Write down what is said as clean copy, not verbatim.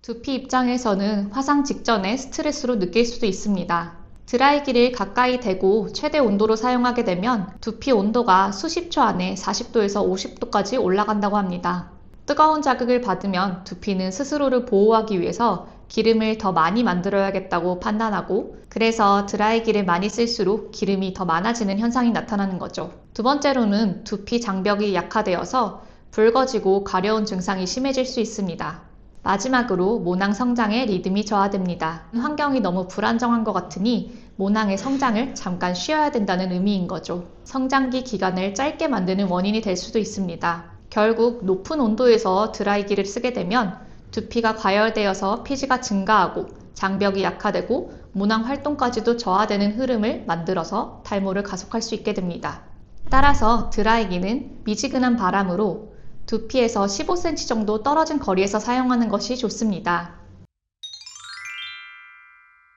두피 입장에서는 화상 직전에 스트레스로 느낄 수도 있습니다. 드라이기를 가까이 대고 최대 온도로 사용하게 되면 두피 온도가 수십 초 안에 40도에서 50도까지 올라간다고 합니다. 뜨거운 자극을 받으면 두피는 스스로를 보호하기 위해서 기름을 더 많이 만들어야겠다고 판단하고, 그래서 드라이기를 많이 쓸수록 기름이 더 많아지는 현상이 나타나는 거죠. 두 번째로는 두피 장벽이 약화되어서 붉어지고 가려운 증상이 심해질 수 있습니다. 마지막으로 모낭 성장의 리듬이 저하됩니다. 환경이 너무 불안정한 것 같으니 모낭의 성장을 잠깐 쉬어야 된다는 의미인 거죠. 성장기 기간을 짧게 만드는 원인이 될 수도 있습니다. 결국 높은 온도에서 드라이기를 쓰게 되면 두피가 과열되어서 피지가 증가하고 장벽이 약화되고 모낭 활동까지도 저하되는 흐름을 만들어서 탈모를 가속할 수 있게 됩니다. 따라서 드라이기는 미지근한 바람으로 두피에서 15cm 정도 떨어진 거리에서 사용하는 것이 좋습니다.